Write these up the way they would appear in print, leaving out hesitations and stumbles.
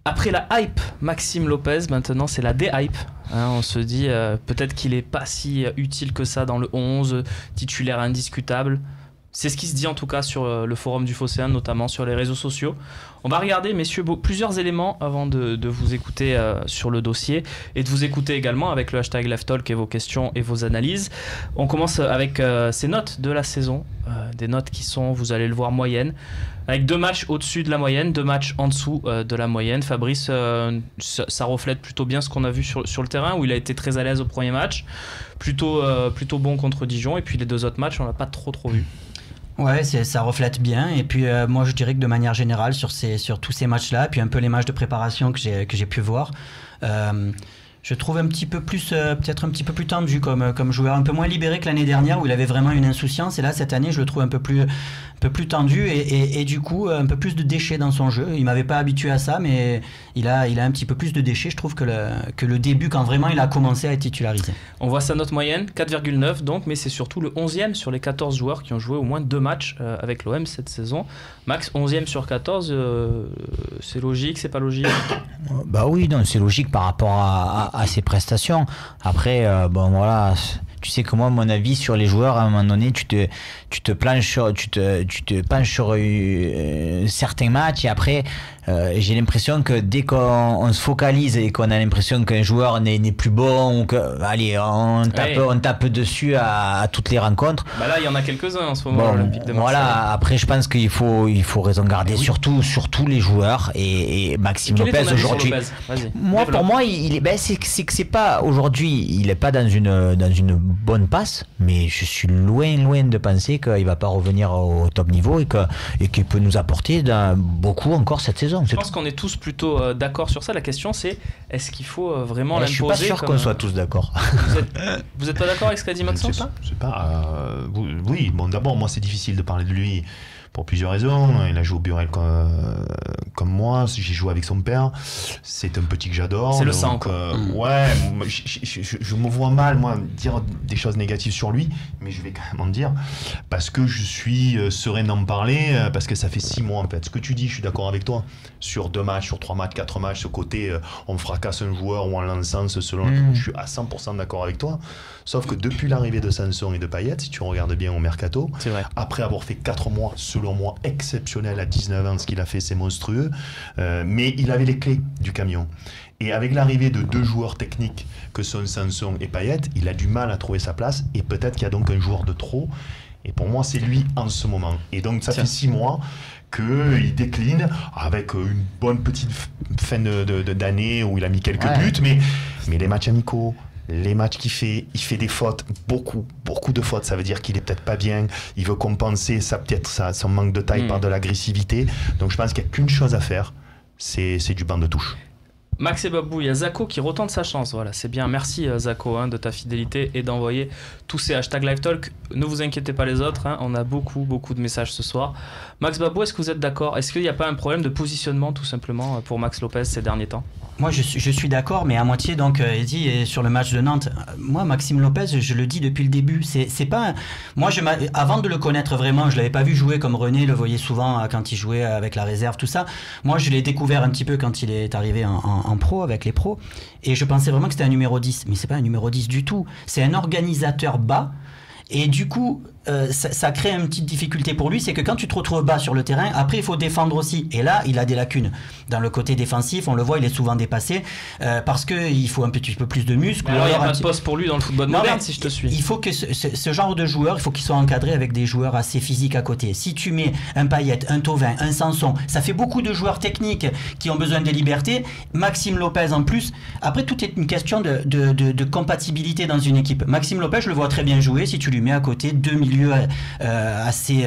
Après la hype Maxime Lopez, maintenant c'est la déhype. On se dit peut-être qu'il n'est pas si utile que ça dans le 11, titulaire indiscutable. C'est ce qui se dit en tout cas sur le forum du Phocéen, notamment sur les réseaux sociaux. On va regarder, messieurs, plusieurs éléments avant de vous écouter sur le dossier et de vous écouter également avec le hashtag LeftTalk et vos questions et vos analyses. On commence avec ces notes de la saison, des notes qui sont, vous allez le voir, moyennes, avec 2 matchs au-dessus de la moyenne, 2 matchs en dessous de la moyenne. Fabrice, ça reflète plutôt bien ce qu'on a vu sur le terrain, où il a été très à l'aise au premier match, plutôt bon contre Dijon, et puis les 2 autres matchs, on l'a pas trop vu. Ouais, ça reflète bien. Et puis moi, je dirais que de manière générale, sur tous ces matchs-là, puis un peu les matchs de préparation que j'ai pu voir, je trouve un petit peu plus, peut-être un petit peu plus tendu comme joueur, un peu moins libéré que l'année dernière où il avait vraiment une insouciance. Et là, cette année, je le trouve un peu plus tendu et du coup un peu plus de déchets dans son jeu. Il m'avait pas habitué à ça, mais il a un petit peu plus de déchets. Je trouve que le début, quand vraiment il a commencé à être titularisé. On voit sa note moyenne, 4,9 donc, mais c'est surtout le 11e sur les 14 joueurs qui ont joué au moins 2 matchs avec l'OM cette saison. Max, 11e sur 14, c'est logique, c'est pas logique? Bah oui, non, c'est logique par rapport à ses prestations. Après, bon voilà, tu sais que moi, mon avis sur les joueurs, à un moment donné, tu te penches sur certains matchs et après, j'ai l'impression que dès qu'on se focalise et qu'on a l'impression qu'un joueur n'est plus bon, ou que, allez, on tape dessus à toutes les rencontres. Bah là, il y en a quelques-uns en ce moment à l'Olympique de Marseille. Voilà, après, je pense qu'il faut raison garder, surtout les joueurs et Maxime Lopez aujourd'hui. Pour moi, c'est que c'est pas aujourd'hui, il est pas dans une bonne passe, mais je suis loin de penser qu'il va pas revenir au top niveau et qu'il peut nous apporter beaucoup encore cette saison. Je pense qu'on est tous plutôt d'accord sur ça. La question c'est, est-ce qu'il faut vraiment l'imposer? Je suis pas sûr qu'on soit tous d'accord. Vous êtes pas d'accord avec ce qu'a dit Maxence? Je sais pas. Oui, bon, d'abord, moi c'est difficile de parler de lui pour plusieurs raisons. Il a joué au Burel comme moi, j'ai joué avec son père, c'est un petit que j'adore. C'est le sang, quoi. Ouais, je me vois mal, moi, dire des choses négatives sur lui, mais je vais quand même en dire, parce que je suis serein d'en parler, parce que ça fait 6 mois en fait. Ce que tu dis, je suis d'accord avec toi, sur 2 matchs, sur 3 matchs, 4 matchs, ce côté, on fracasse un joueur ou on l'encense selon... Je suis à 100% d'accord avec toi, sauf que depuis l'arrivée de Sanson et de Payet, si tu regardes bien au mercato, après avoir fait 4 mois, selon moi, exceptionnel à 19 ans, ce qu'il a fait, c'est monstrueux, mais il avait les clés du camion. Et avec l'arrivée de 2 joueurs techniques que sont Sanson et Payet, il a du mal à trouver sa place, et peut-être qu'il y a donc un joueur de trop, et pour moi, c'est lui en ce moment. Et donc, ça fait 6 mois qu'il décline avec une bonne petite fin d'année où il a mis quelques buts, mais les matchs amicaux, les matchs qu'il fait, il fait des fautes, beaucoup de fautes, ça veut dire qu'il est peut-être pas bien, il veut compenser son manque de taille par de l'agressivité, donc je pense qu'il n'y a qu'une chose à faire, c'est du banc de touche. Max et Babou, il y a Zako qui retente sa chance, voilà, c'est bien, merci Zako de ta fidélité et d'envoyer tous ces hashtags LiveTalk. Ne vous inquiétez pas les autres, on a beaucoup de messages ce soir. Max, Babou, est-ce que vous êtes d'accord? Est-ce qu'il n'y a pas un problème de positionnement tout simplement pour Max Lopez ces derniers temps? Moi je suis d'accord, mais à moitié. Donc Eddy, sur le match de Nantes, moi Maxime Lopez, je le dis depuis le début, c'est pas moi avant de le connaître vraiment, je l'avais pas vu jouer comme René le voyait souvent quand il jouait avec la réserve, tout ça. Moi je l'ai découvert un petit peu quand il est arrivé en pro avec les pros, et je pensais vraiment que c'était un numéro 10, mais c'est pas un numéro 10 du tout, c'est un organisateur bas. Et du coup, ça crée une petite difficulté pour lui, c'est que quand tu te retrouves bas sur le terrain, après il faut défendre aussi. Et là, il a des lacunes. Dans le côté défensif, on le voit, il est souvent dépassé parce qu'il faut un petit peu plus de muscles. Alors il n'y a pas de poste pour lui dans le football moderne, si je te suis. Il faut que ce genre de joueur, il faut qu'il soit encadré avec des joueurs assez physiques à côté. Si tu mets un Payet, un Thauvin, un Sanson, ça fait beaucoup de joueurs techniques qui ont besoin de liberté. Maxime Lopez en plus. Après, tout est une question de compatibilité dans une équipe. Maxime Lopez, je le vois très bien jouer si tu lui mets à côté 2 milieux assez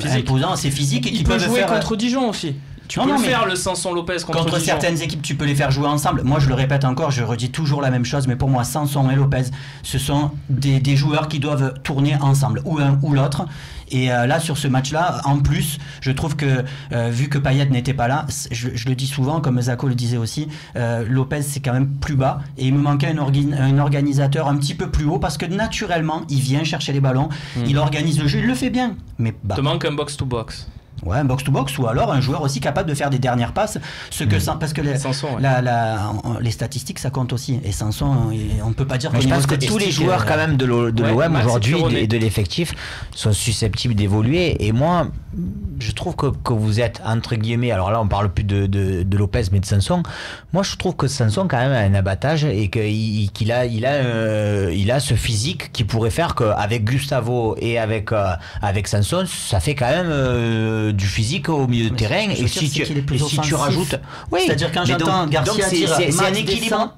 imposants, assez physiques. Et il peut jouer contre Dijon aussi. Tu peux faire le Sanson Lopez contre Dijon. Certaines équipes, tu peux les faire jouer ensemble. Moi, je le répète encore, je redis toujours la même chose, mais pour moi, Sanson et Lopez, ce sont des joueurs qui doivent tourner ensemble, ou un ou l'autre. Et là, sur ce match-là, en plus, je trouve que, vu que Payet n'était pas là, je le dis souvent, comme Zako le disait aussi, Lopez, c'est quand même plus bas. Et il me manquait un organisateur un petit peu plus haut, parce que naturellement, il vient chercher les ballons, il organise le jeu, il le fait bien. Mais te manque un box-to-box. Ouais, un box-to-box ou alors un joueur aussi capable de faire des dernières passes. Parce que Sanson, les statistiques, ça compte aussi. Et Sanson, on ne peut pas dire je pense que tous les joueurs quand même de l'OM aujourd'hui et de l'effectif sont susceptibles d'évoluer. Et moi, je trouve que vous êtes, entre guillemets, alors là on parle plus de Lopez mais de Sanson. Moi je trouve que Sanson quand même a un abattage et qu'il a ce physique qui pourrait faire qu'avec Gustavo et avec Sanson, ça fait quand même du physique au milieu de terrain. Et si tu rajoutes, c'est-à-dire quand j'entends Garcia dire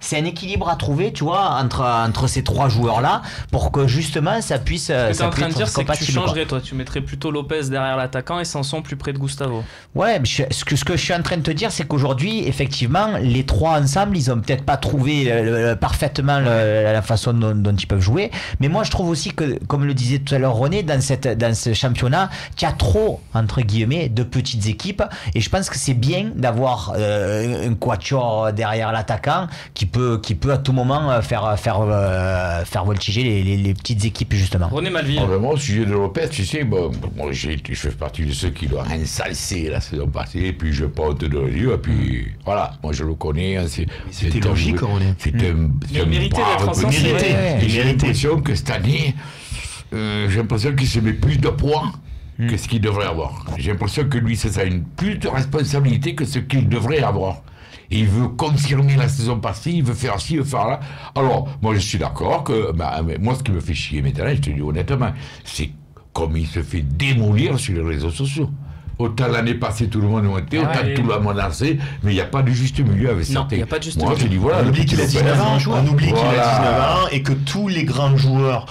c'est un équilibre à trouver, tu vois, entre ces trois joueurs là pour que justement ça puisse. Ce que tu es en train de dire, c'est que tu changerais, toi, tu mettrais plutôt Lopez derrière l'attaquant et Sanson plus près de Gustavo. Ouais, mais ce que je suis en train de te dire, c'est qu'aujourd'hui, effectivement, les trois ensemble, ils ont peut-être pas trouvé parfaitement la façon dont ils peuvent jouer. Mais moi, je trouve aussi que, comme le disait tout à l'heure René, dans ce championnat, qu'il y a trop, entre guillemets, de petites équipes. Et je pense que c'est bien d'avoir un quatuor derrière l'attaquant qui peut à tout moment faire voltiger les petites équipes, justement. René Malville. Moi, au sujet de Lopez, tu sais, moi, je fais partie de ceux qui l'ont ensalcé la saison passée, et puis je porte de lieu, et puis voilà, moi je le connais. C'était logique, René. Il méritait d'être encensé. Et j'ai l'impression que cette année, j'ai l'impression qu'il se met plus de poids que ce qu'il devrait avoir. J'ai l'impression que lui, ça a plus de responsabilité que ce qu'il devrait avoir. Et il veut confirmer la saison passée, il veut faire ci, il veut faire là. Alors, moi je suis d'accord que, moi ce qui me fait chier maintenant, je te dis honnêtement, c'est comme il se fait démolir sur les réseaux sociaux. Autant l'année passée, tout le monde montait, autant tout le monde lancé, mais il n'y a pas de juste milieu avec ça. Non, il n'y a pas de juste milieu. Moi, je dis, voilà, on oublie qu'il a 19 ans, on oublie qu'il a 19 ans et que tous les grands joueurs,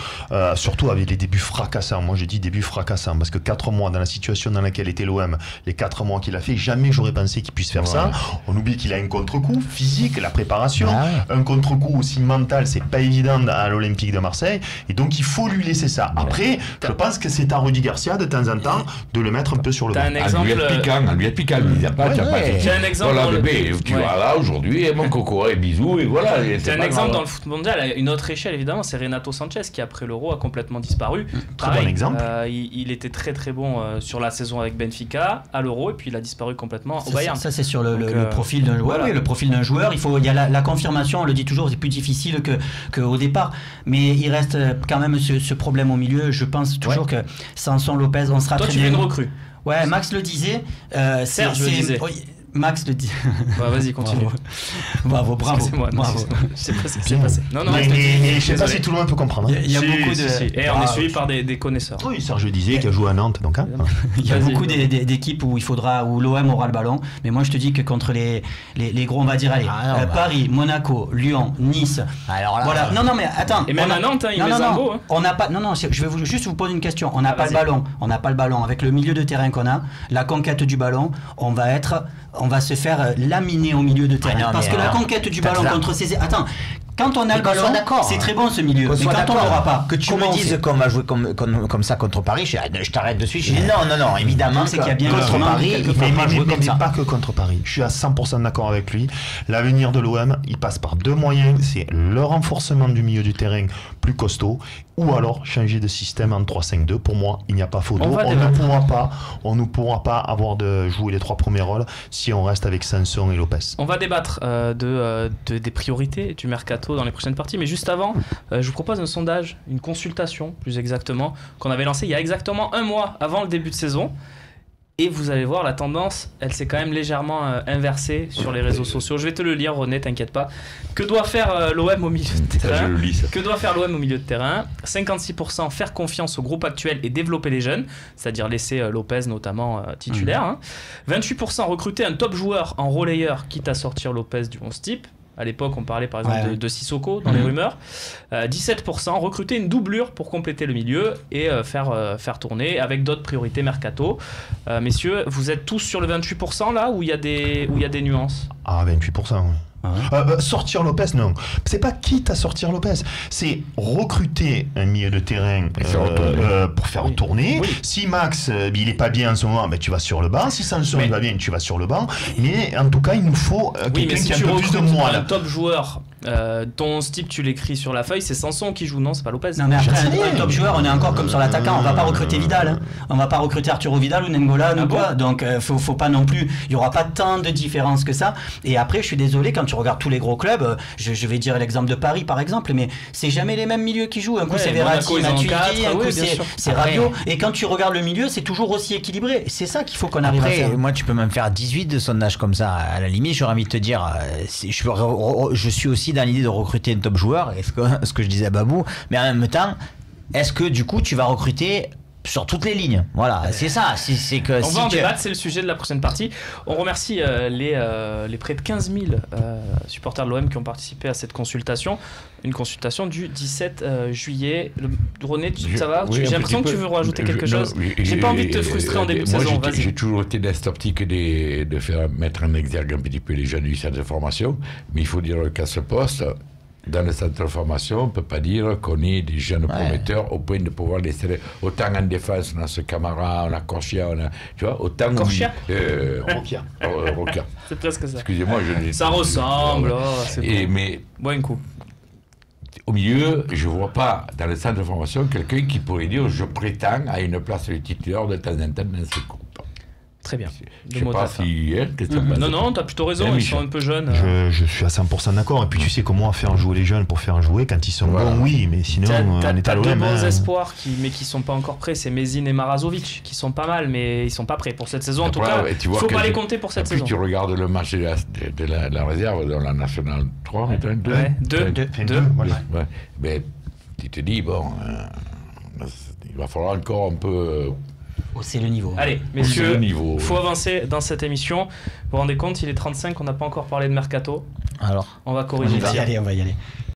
surtout avec les débuts fracassants, moi j'ai dit début fracassant, parce que 4 mois dans la situation dans laquelle était l'OM, les 4 mois qu'il a fait, jamais j'aurais pensé qu'il puisse faire ça. On oublie qu'il a un contre-coup physique, la préparation, un contre-coup aussi mental, c'est pas évident à l'Olympique de Marseille, et donc il faut lui laisser ça. Après, je pense que c'est à Rudy Garcia de temps en temps de le mettre un peu sur le banc. À lui être piquant, il n'y a pas. J'ai un exemple. Voilà, bébé, tu vas là aujourd'hui, et mon coco, et bisous, et voilà. C'est un exemple dans le foot mondial, à une autre échelle évidemment, c'est Renato Sanchez qui après l'Euro a complètement disparu. Très bon exemple. Il était très très bon sur la saison avec Benfica à l'Euro, et puis il a disparu complètement au Bayern. Ça c'est sur le profil d'un joueur. Oui, le profil d'un joueur. Il y a la confirmation, on le dit toujours, c'est plus difficile qu'au départ. Mais il reste quand même ce problème au milieu. Je pense toujours que Sanson, Lopez, on sera très bien. Toi tu veux une recrue. Ouais, Max le disait. Serge le disait. Max le dit. Vas-y, continue. Bravo. Je sais pas ce qui s'est passé. Non, mais je sais pas si tout le monde peut comprendre. Il y a beaucoup de. Et on est suivi par des connaisseurs. Oui, Serge disait qu'il a joué à Nantes, donc. Il y a beaucoup d'équipes où l'OM aura le ballon. Mais moi, je te dis que contre les gros, on va dire, allez, Paris, Monaco, Lyon, Nice. Alors là, voilà. Non, mais attends. Et même à Nantes, il met Zango. On n'a pas. Non, je vais juste vous poser une question. On n'a pas le ballon. On n'a pas le ballon. Avec le milieu de terrain qu'on a, la conquête du ballon, on va se faire laminer au milieu de terrain. Parce que la conquête du ballon contre ces... Attends, quand on a le ballon, c'est très bon ce milieu. Mais quand on l'aura pas, que tu me dises qu'on va jouer comme ça contre Paris, je t'arrête de suite. Je dis non, évidemment, c'est qu'il y a bien contre Paris, mais pas que contre Paris. Je suis à 100% d'accord avec lui. L'avenir de l'OM, il passe par deux moyens. C'est le renforcement du milieu du terrain plus costaud, ou alors changer de système en 3-5-2. Pour moi, il n'y a pas photo. On ne pourra pas avoir de jouer les 3 premiers rôles si on reste avec Sanson et Lopez. On va débattre des priorités du mercato dans les prochaines parties, mais juste avant, je vous propose un sondage, une consultation plus exactement, qu'on avait lancé il y a exactement 1 mois avant le début de saison. Et vous allez voir, la tendance, elle s'est quand même légèrement inversée sur les réseaux sociaux. Je vais te le lire, René, t'inquiète pas. Que doit faire l'OM au milieu de terrain ? Ça, je le lis, ça. Que doit faire l'OM au milieu de terrain ? 56% faire confiance au groupe actuel et développer les jeunes, c'est-à-dire laisser Lopez notamment titulaire. 28% recruter un top joueur en relayeur, quitte à sortir Lopez du 11 type. À l'époque, on parlait par exemple de Sissoko dans les rumeurs. 17% recruter une doublure pour compléter le milieu et faire tourner avec d'autres priorités mercato. Messieurs, vous êtes tous sur le 28% là où il y a des nuances ? Ah, 28%, oui. Sortir Lopez, non. C'est pas quitte à sortir Lopez, c'est recruter un milieu de terrain pour faire tourner. Oui. Si Max il est pas bien en ce moment, tu vas sur le banc. Si Sanson va bien, tu vas sur le banc. Mais en tout cas, il nous faut quelqu'un qui a un peu plus de moelle. Un top joueur Ton type, tu l'écris sur la feuille, c'est Sanson qui joue, non? C'est pas Lopez. Non mais après un top joueur, on est encore comme sur l'attaquant, on va pas recruter Vidal, hein. On va pas recruter Arturo Vidal ou Nengolan ou quoi, donc faut pas non plus, il y aura pas tant de différence que ça. Et après je suis désolé, quand tu regardes tous les gros clubs, je vais dire l'exemple de Paris par exemple, mais c'est jamais les mêmes milieux qui jouent, un coup c'est Verratti, Matuidi, un coup c'est Rabiot, et quand tu regardes le milieu c'est toujours aussi équilibré, c'est ça qu'il faut qu'on arrive à faire. Moi tu peux même faire 18 de sondage comme ça, à la limite j'aurais envie de te dire, je suis aussi dans l'idée de recruter un top joueur, ce que je disais à Babou, mais en même temps, est-ce que du coup tu vas recruter sur toutes les lignes? Voilà, c'est ça. C'est que on va en débattre, c'est le sujet de la prochaine partie. On remercie les près de 15 000 supporters de l'OM qui ont participé à cette consultation. Une consultation du 17 juillet. René, ça va? Oui, j'ai l'impression que tu veux rajouter quelque chose. J'ai pas envie de te frustrer en début de saison. J'ai toujours été dans cette optique de faire mettre en exergue un petit peu les jeunes du centre de formation, mais il faut dire qu'à ce poste, dans le centre de formation, on ne peut pas dire qu'on est des jeunes prometteurs au point de pouvoir les serrer. Autant en défense, on a ce Camara, on a Corchia, tu vois, autant... Corchia Roca. C'est presque ça. Excusez-moi, ça ressemble. Mais bois une coupe. Au milieu, je ne vois pas dans le centre de formation quelqu'un qui pourrait dire je prétends à une place de titulaire de temps en temps dans ce groupe. Très bien. Je sais pas si... Non, t'as plutôt raison, ils sont un peu jeunes. Je suis à 100% d'accord. Et puis tu sais comment faire jouer les jeunes pour faire jouer quand ils sont bons, oui, mais sinon on est à l'OM. T'as deux bons espoirs mais qui sont pas encore prêts, c'est Mézine et Marazovic, qui sont pas mal, mais ils sont pas prêts pour cette saison. En tout cas, faut pas les compter pour cette saison. Tu regardes le match de la réserve dans la Nationale 3, 2. Mais tu te dis, bon, il va falloir encore un peu... hausser le niveau. Allez, messieurs, il faut avancer dans cette émission. Vous vous rendez compte, il est 35, on n'a pas encore parlé de Mercato. Alors, on va corriger. On va y aller.